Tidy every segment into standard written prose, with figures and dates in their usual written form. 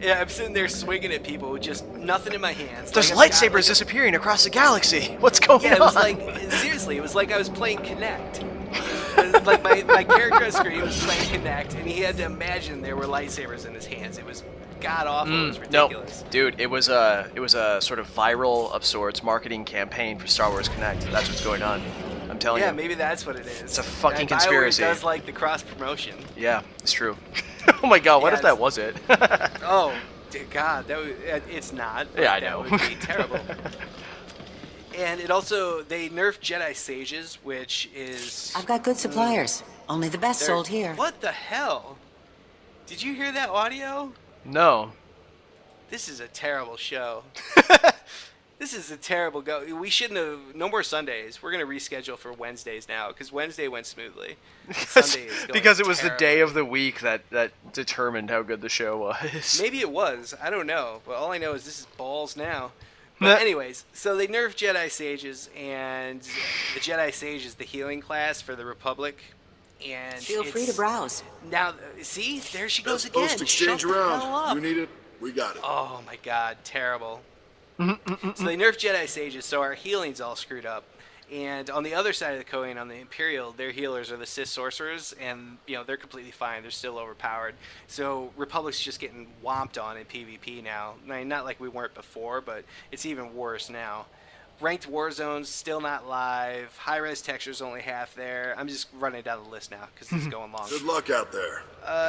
Yeah, I'm sitting there swinging at people with just nothing in my hands. There's I've got, lightsabers disappearing across the galaxy. What's going on? Yeah, it was like, seriously, it was like I was playing Connect. Like my character on screen was playing Connect, and he had to imagine there were lightsabers in his hands. It was god awful. It was ridiculous. No, dude, it was a sort of viral of sorts marketing campaign for Star Wars Connect. That's what's going on. I'm telling you. Yeah, maybe that's what it is. It's a fucking BioWare conspiracy. does like the cross promotion. Yeah, it's true. Oh my god, what if that was it? Oh, God, it's not. Yeah, I know. That would be terrible. And it also, they nerfed Jedi Sages, which is... I've got good suppliers. Only the best sold here. What the hell? Did you hear that audio? No. This is a terrible show. This is a terrible go. We shouldn't have... No more Sundays. We're going to reschedule for Wednesdays now, because Wednesday went smoothly. Sunday is going because it was terribly. the day of the week that determined how good the show was. Maybe it was. I don't know. But all I know is this is balls now. But anyways, so they nerfed Jedi Sages, and the Jedi Sage is the healing class for the Republic. And feel free to browse. Now, see? There she goes again. Post exchange Shut the hell around. up. You need it? We got it. Oh my god, terrible. So they nerfed Jedi Sages, so our healing's all screwed up. And on the other side of the coin, on the Imperial, their healers are the Sith sorcerers, and they're completely fine. They're still overpowered. So Republic's just getting whomped on in PvP now. I mean, not like we weren't before, but it's even worse now. Ranked war zones still not live. High-res textures only half there. I'm just running down the list now because it's going long. Good luck out there.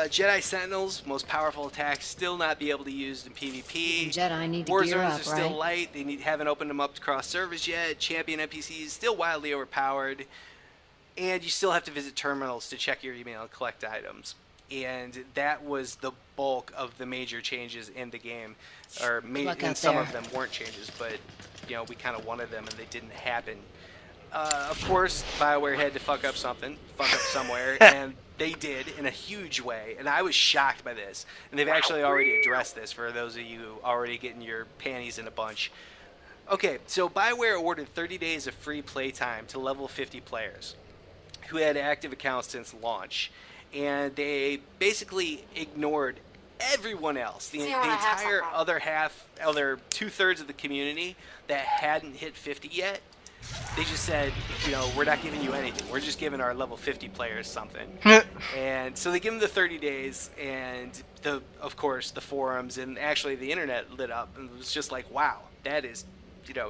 Jedi Sentinels, most powerful attack, still not be able to use in PvP. Jedi need to War gear zones up, are still right? light. They haven't opened them up to cross servers yet. Champion NPCs still wildly overpowered, and you still have to visit terminals to check your email and collect items. And that was the bulk of the major changes in the game, or and some of them weren't changes, but we kind of wanted them and they didn't happen. Of course, BioWare had to fuck up somewhere, and they did in a huge way, and I was shocked by this. And they've actually already addressed this for those of you already getting your panties in a bunch. Okay, so BioWare awarded 30 days of free playtime to level 50 players who had active accounts since launch, and they basically ignored everyone else, the entire other two-thirds of the community that hadn't hit 50 yet. They just said, we're not giving you anything. We're just giving our level 50 players something. And so they give them the 30 days, and of course the forums and actually the internet lit up, and it was just like, wow, that is,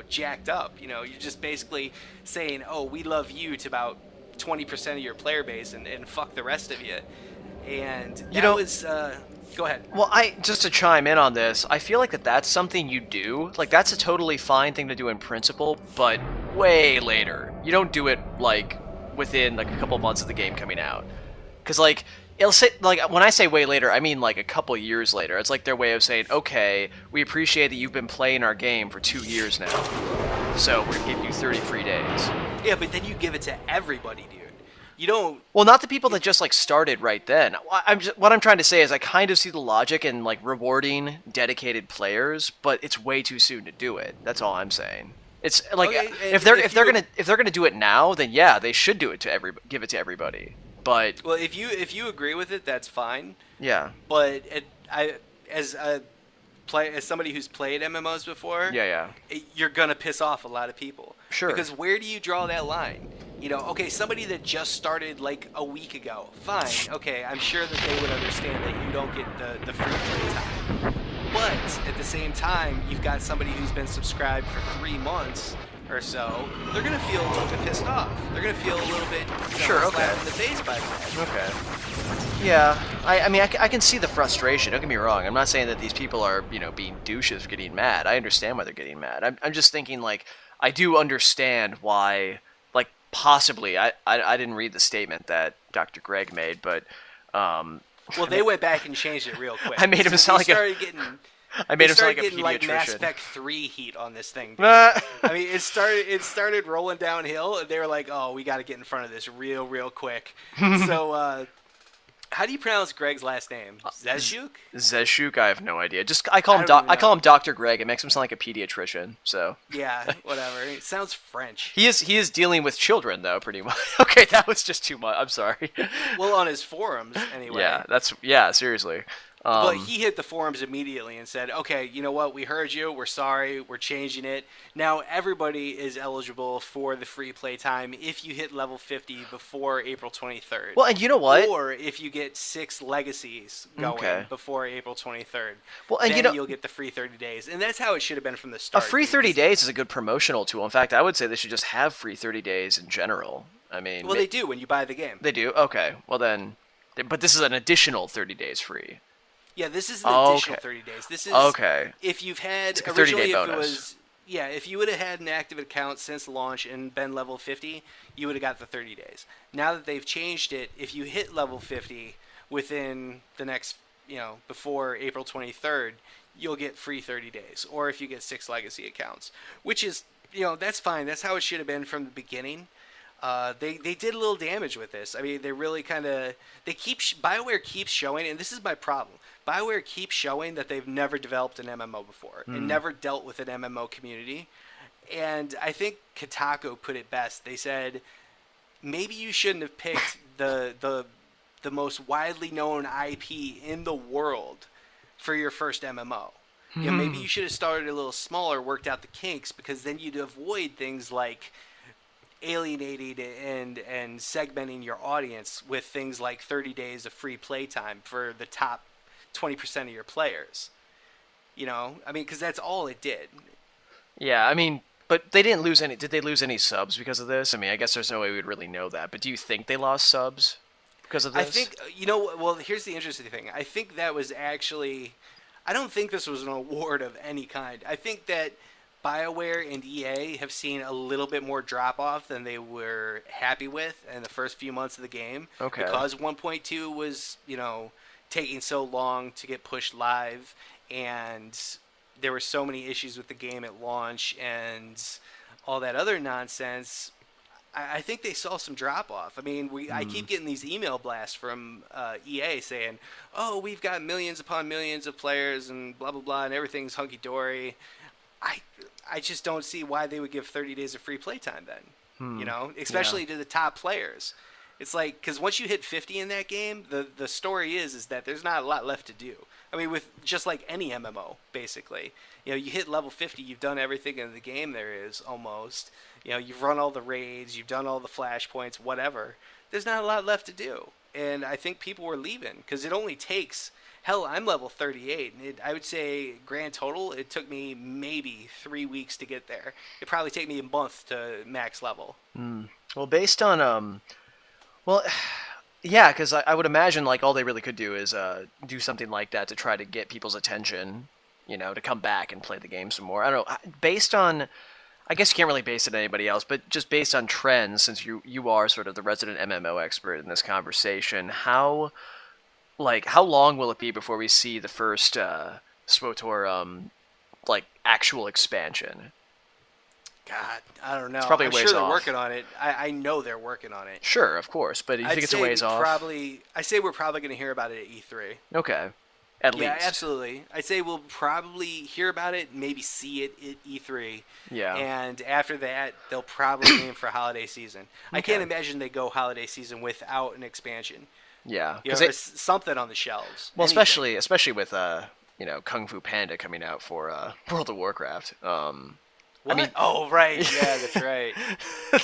jacked up. You're just basically saying, oh, we love you to about 20% of your player base, and fuck the rest of you. And that was... Go ahead. Well, just to chime in on this, I feel like that's something you do. Like, that's a totally fine thing to do in principle, but way later. You don't do it, within, a couple months of the game coming out. Because, it'll say, when I say way later, I mean, a couple years later. It's their way of saying, okay, we appreciate that you've been playing our game for 2 years now, so we're going to give you 30 free days. Yeah, but then you give it to everybody, dude. You don't... Well, not the people that just, started right then. What I'm trying to say is I kind of see the logic in, rewarding dedicated players, but it's way too soon to do it. That's all I'm saying. It's, okay, if they're gonna do it now, then yeah, they should do it give it to everybody. But... Well, if you agree with it, that's fine. Yeah. But as somebody who's played MMOs before... Yeah. You're gonna piss off a lot of people. Sure. Because where do you draw that line? Okay, somebody that just started a week ago, fine. Okay, I'm sure that they would understand that you don't get the free play time. But at the same time, you've got somebody who's been subscribed for 3 months or so. They're gonna feel a little bit pissed off. They're gonna feel a little bit slapped in the face by that. Okay. Yeah, I can see the frustration. Don't get me wrong. I'm not saying that these people are being douches for getting mad. I understand why they're getting mad. I'm just thinking I do understand why. Possibly, I didn't read the statement that Dr. Greg made, but well, they went back and changed it real quick. I made him sound like a pediatrician. Mass Effect 3 heat on this thing. It started rolling downhill, and they were like, "Oh, we got to get in front of this real quick." So, how do you pronounce Greg's last name? Zeshuk? Zeshuk, I have no idea. I call him Dr. Greg. It makes him sound like a pediatrician. So yeah, whatever. It sounds French. He is dealing with children though, pretty much. Okay, that was just too much. I'm sorry. Well, on his forums anyway. Yeah, seriously. But he hit the forums immediately and said, okay, you know what? We heard you. We're sorry. We're changing it. Now everybody is eligible for the free playtime if you hit level 50 before April 23rd. Well, and you know what? Or if you get 6 legacies going before April 23rd. Well, and then you'll get the free 30 days. And that's how it should have been from the start. A free 30 days is a good promotional tool. In fact, I would say they should just have free 30 days in general. I mean... Well, they do when you buy the game. They do? Okay. Well, then... But this is an additional 30 days free. Yeah, this is an additional 30 days. This is if you've had it's like a 30-day bonus. If you would have had an active account since launch and been level 50, you would have got the 30 days. Now that they've changed it, if you hit level 50 within the next, before April 23rd, you'll get free 30 days. Or if you get 6 legacy accounts, which is, that's fine. That's how it should have been from the beginning. They did a little damage with this. I mean, they really kind of Bioware keeps showing, and this is my problem. Bioware keeps showing that they've never developed an MMO before and never dealt with an MMO community. And I think Kotaku put it best. They said maybe you shouldn't have picked the most widely known IP in the world for your first MMO. Maybe you should have started a little smaller, worked out the kinks, because then you'd avoid things like alienating and segmenting your audience with things like 30 days of free playtime for the top 20% of your players. Because that's all it did. Yeah, I mean, but they didn't lose any. Did they lose any subs because of this? I mean, I guess there's no way we'd really know that. But do you think they lost subs because of this? I think, well, here's the interesting thing. I think that was actually, I don't think this was an award of any kind. I think that BioWare and EA have seen a little bit more drop-off than they were happy with in the first few months of the game. Okay. Because 1.2 was, taking so long to get pushed live, and there were so many issues with the game at launch and all that other nonsense. I think they saw some drop-off. I mean, I keep getting these email blasts from EA saying, oh, we've got millions upon millions of players and blah, blah, blah, and everything's hunky-dory. I just don't see why they would give 30 days of free playtime then, especially to the top players. It's like, because once you hit 50 in that game, the story is that there's not a lot left to do. I mean, with just like any MMO, basically. You hit level 50, you've done everything in the game there is, almost. You've run all the raids, you've done all the flashpoints, whatever. There's not a lot left to do. And I think people were leaving, because it only takes... Hell, I'm level 38. I would say grand total, it took me maybe 3 weeks to get there. It'd probably take me a month to max level. Well, based on... yeah, because I would imagine like all they really could do is do something like that to try to get people's attention, to come back and play the game some more. I don't know. Based on... I guess you can't really base it on anybody else, but just based on trends, since you are sort of the resident MMO expert in this conversation, how long will it be before we see the first SWTOR actual expansion? God, I don't know. It's probably I'm a ways sure they're off. working on it. I know they're working on it. Sure, of course, but you think it's a ways off? I say we're probably going to hear about it at E3. Okay, at least. Yeah, absolutely. I'd say we'll probably hear about it, maybe see it at E3. Yeah. And after that, they'll probably aim for holiday season. Okay. I can't imagine they go holiday season without an expansion. Yeah, because something on the shelves. Well, especially with Kung Fu Panda coming out for World of Warcraft. What? I mean, oh right, yeah, that's right.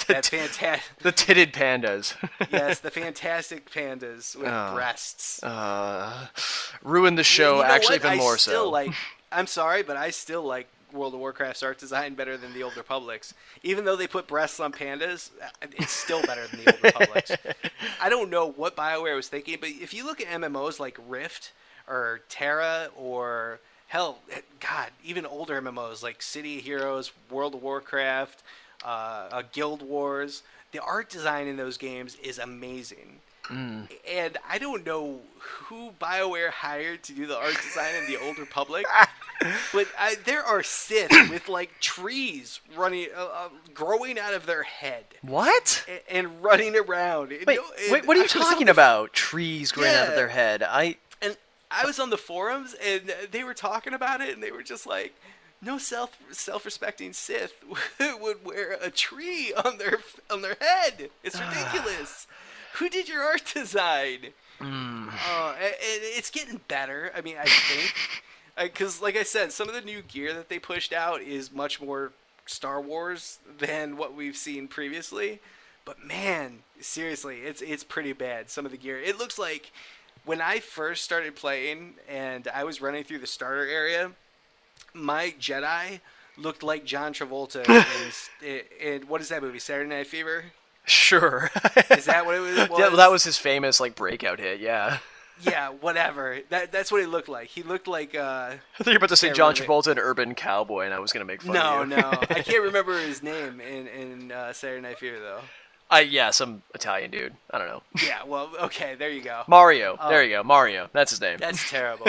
That fantastic. The titted pandas. Yes, the fantastic pandas with breasts. Ruined the show. Actually, even more so. I'm sorry, but I still like World of Warcraft's art design better than the Old Republic's. Even though they put breasts on pandas, it's still better than the Old Republic's. I don't know what BioWare was thinking, but if you look at MMOs like Rift or Terra or hell, God, even older MMOs like City of Heroes, World of Warcraft, Guild Wars, the art design in those games is amazing. And I don't know who BioWare hired to do the art design in the Old Republic, but there are Sith with trees running, growing out of their head. What? And running around. Wait, what are you talking about? Trees growing out of their head? And I was on the forums, and they were talking about it, and they were just like, no self-respecting Sith would wear a tree on their head. It's ridiculous. Who did your art design? It's getting better. I mean, I think because, like I said, some of the new gear that they pushed out is much more Star Wars than what we've seen previously. But man, seriously, it's pretty bad. Some of the gear. It looks like when I first started playing and I was running through the starter area, my Jedi looked like John Travolta in what is that movie? Saturday Night Fever? Sure. Is that what it was? Yeah, well, that was his famous like breakout hit. Yeah. Yeah, whatever. That's what he looked like. He looked like. I thought you were about to say John Travolta, an urban cowboy, and I was gonna make fun of you. No, I can't remember his name in Saturday Night Fever though. Yeah, some Italian dude. I don't know. Yeah, well, okay, there you go. Mario. There you go. Mario. That's his name. That's terrible.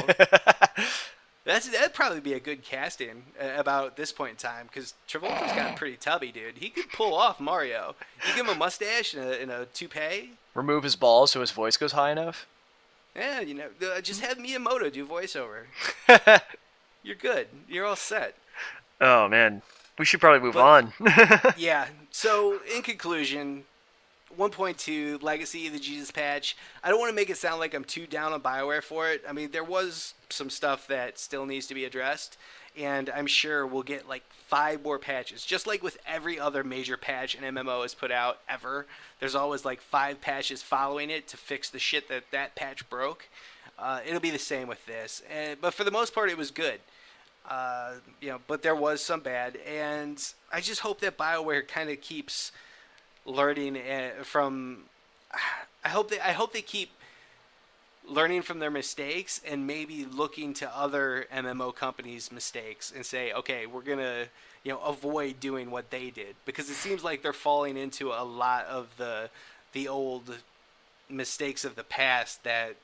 That'd probably be a good casting about this point in time because Travolta's got pretty tubby, dude. He could pull off Mario. You give him a mustache and a toupee. Remove his balls so his voice goes high enough. Yeah, just have Miyamoto do voiceover. You're good. You're all set. Oh man, we should probably move on. Yeah. So in conclusion, 1.2 Legacy of the Jesus patch. I don't want to make it sound like I'm too down on Bioware for it. I mean, there was some stuff that still needs to be addressed, and I'm sure we'll get like 5 more patches. Just like with every other major patch an MMO has put out ever, there's always like 5 patches following it to fix the shit that patch broke. It'll be the same with this, but for the most part, it was good. But there was some bad, and I just hope that Bioware kind of keeps learning from. I hope they keep learning from their mistakes and maybe looking to other MMO companies' mistakes and say, okay, we're gonna avoid doing what they did, because it seems like they're falling into a lot of the old mistakes of the past that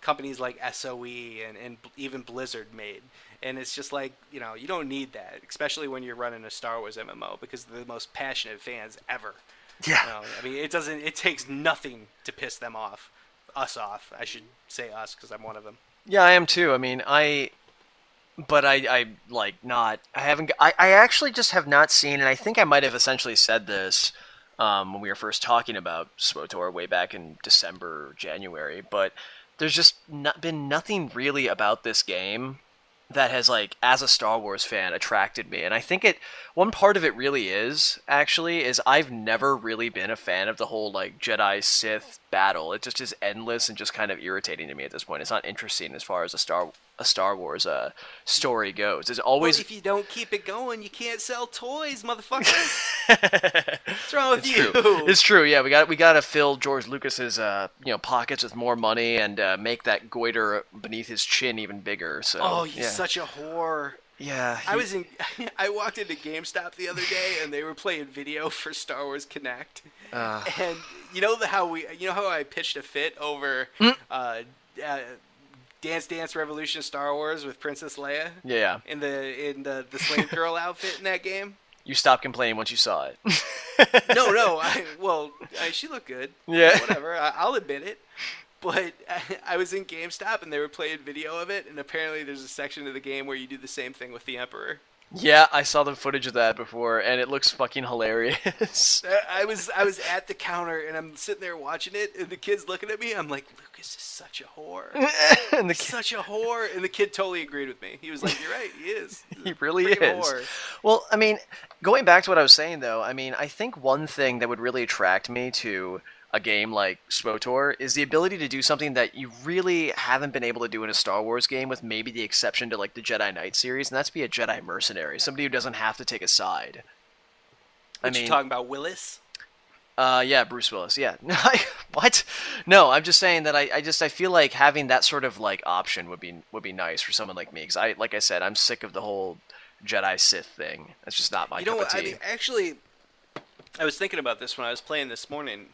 companies like SOE and even Blizzard made. And it's just like, you don't need that, especially when you're running a Star Wars MMO, because they're the most passionate fans ever. Yeah. I mean, it takes nothing to piss them off. Us off. I should say us, because I'm one of them. Yeah, I am too. I mean, I actually just have not seen, and I think I might have essentially said this when we were first talking about SWTOR way back in December or January, but there's just been nothing really about this game that has, like, as a Star Wars fan, attracted me. And I think one part of it really is I've never really been a fan of the whole, like, Jedi-Sith battle. It just is endless and just kind of irritating to me at this point. It's not interesting as far as a Star Wars story goes. It's always... Well, if you don't keep it going, you can't sell toys, motherfucker. What's wrong with you? It's true. Yeah, we got to fill George Lucas's pockets with more money and make that goiter beneath his chin even bigger. So. Oh, he's such a whore. Yeah. I walked into GameStop the other day and they were playing video for Star Wars Connect. And how I pitched a fit over Dance Dance Revolution Star Wars with Princess Leia? Yeah. In the slave girl outfit in that game? You stopped complaining once you saw it. No. She looked good. Yeah. Whatever. I'll admit it. But I was in GameStop and they were playing video of it, and apparently there's a section of the game where you do the same thing with the Emperor. Yeah, I saw the footage of that before, and it looks fucking hilarious. I was at the counter, and I'm sitting there watching it, and the kid's looking at me. I'm like, Lucas is such a whore. Such a whore. And the kid totally agreed with me. He was like, you're right, he is. He really is. Whore. Well, I mean, going back to what I was saying, though, I mean, I think one thing that would really attract me to a game like SWTOR is the ability to do something that you really haven't been able to do in a Star Wars game, with maybe the exception to like the Jedi Knight series, and that's be a Jedi mercenary, somebody who doesn't have to take a side. You talking about Willis? Yeah, Bruce Willis. Yeah. What? No, I'm just saying that I feel like having that sort of like option would be nice for someone like me, because like I said, I'm sick of the whole Jedi Sith thing. That's just not my cup of tea. I mean, actually, I was thinking about this when I was playing this morning.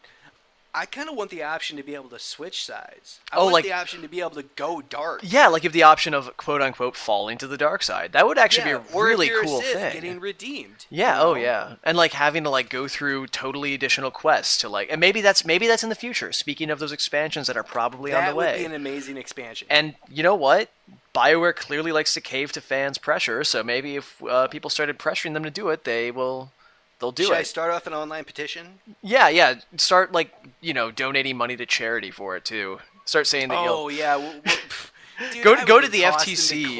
I kind of want the option to be able to switch sides. I want the option to be able to go dark. Yeah, like if the option of quote-unquote falling to the dark side. That would actually be a really cool Sith, thing. Getting redeemed. Yeah, oh yeah. And like having to like go through totally additional quests to like, and maybe that's in the future. Speaking of those expansions that are probably on the way. That would be an amazing expansion. And you know what? BioWare clearly likes to cave to fans' pressure, so maybe if people started pressuring them to do it, they'll do it. Should I start off an online petition? Yeah. Start donating money to charity for it too. Start saying that Oh yeah. Dude, go I go would to the get tossed into FTC.